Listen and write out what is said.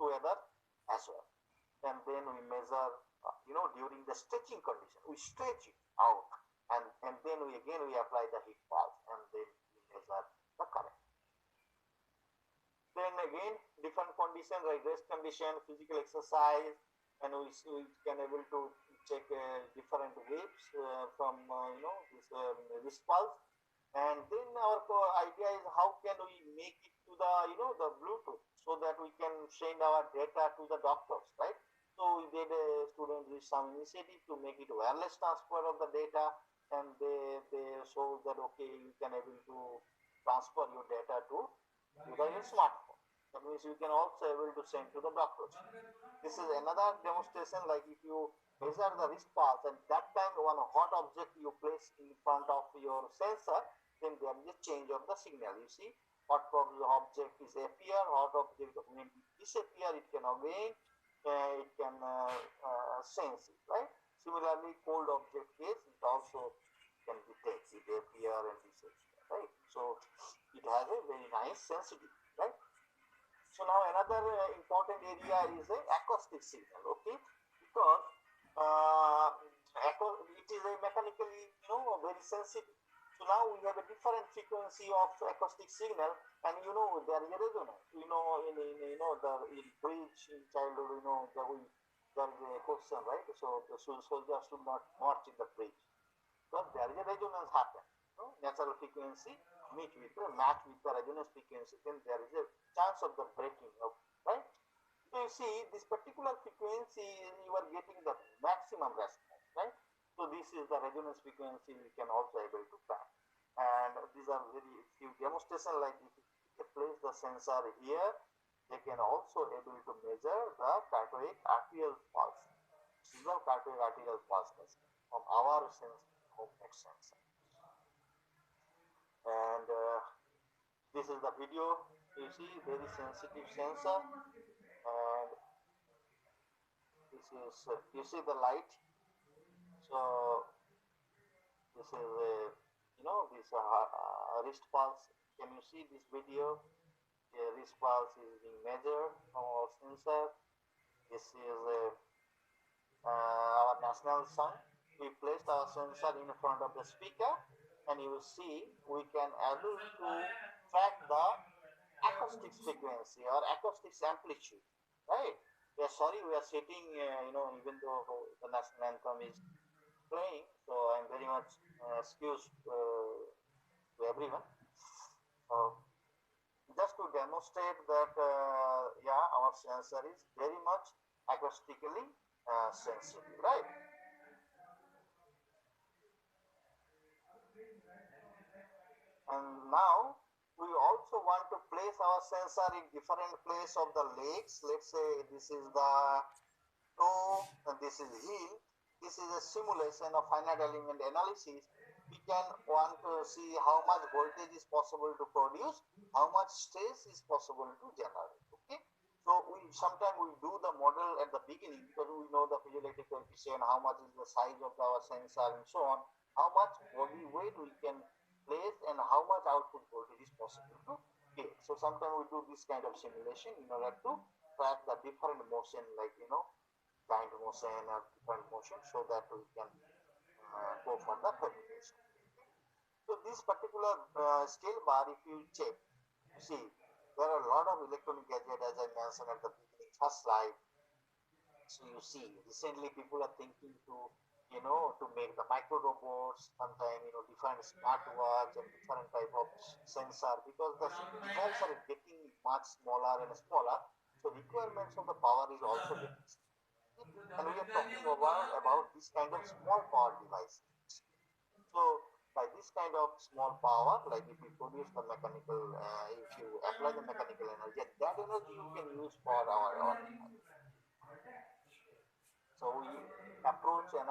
together as well. And then we measure, during the stretching condition, we stretch it out, and then we apply the heat pulse, and then we measure the current. Then again, different condition like rest condition, physical exercise, and we can able to check different waves from this wrist pulse. And then our idea is how can we make it to the the Bluetooth, so that we can send our data to the doctors, right? So we did a student with some initiative to make it wireless transfer of the data, and they show that okay, you can able to transfer your data to your smartphone. That means you can also able to send to the doctors. This is another demonstration, like if you measure the wrist pulse and that time one hot object you place in front of your sensor, then there is a change of the signal. You see, hot object is appear, hot object when it disappear, it can again it can sense it, right? Similarly, cold object case, it also can detect it appear and disappear, right? So it has a very nice sensitivity, right? So now another important area is a acoustic signal, okay? Because it is a mechanically, very sensitive. So now we have a different frequency of acoustic signal, and there is a resonance. In in bridge in childhood, there is a question, right? So the soldiers should not march in the bridge, because there is a resonance happen. Natural frequency match with the resonance frequency, then there is a chance of the breaking of, right? So you see, this particular frequency you are getting the maximum response, right? So this is the resonance frequency we can also able to track. And these are very few demonstration, like if you place the sensor here, they can also able to measure the cardiac arterial pulse, seasonal cardiac arterial pulse from our home sensor. And this is the video. You see, very sensitive sensor, and this is you see the light. So this is this wrist pulse. Can you see this video? The wrist pulse is being measured from our sensor. This is our national song. We placed our sensor in front of the speaker, and you will see we can able to track the acoustic frequency or acoustic amplitude, right? We are sorry, we are sitting, even though the national anthem is playing, so I'm very much excused to everyone. Just to demonstrate that, yeah, our sensor is very much acoustically sensitive, right? And now we also want to place our sensor in different place of the legs. Let's say this is the toe and this is heel. This is a simulation of finite element analysis. We can want to see how much voltage is possible to produce, how much stress is possible to generate. Okay. So sometimes we do the model at the beginning, because we know the physioelectric coefficient, how much is the size of our sensor and so on, how much body weight we can place, and how much output voltage is possible to get. So sometimes we do this kind of simulation in order to track the different motion, like giant motion or different motion, so that we can go for the fabrication. So this particular scale bar, if you check, you see there are a lot of electronic gadgets, as I mentioned at the beginning, first slide. So you see, recently people are thinking to make the micro robots, sometimes different smartwatch and different type of sensor, because the devices are getting much smaller and smaller. So requirements of the power is also getting. And we are talking about this kind of small power device. So by this kind of small power, like if you produce the mechanical, if you apply the mechanical energy, that energy you can use for our device. So we approach another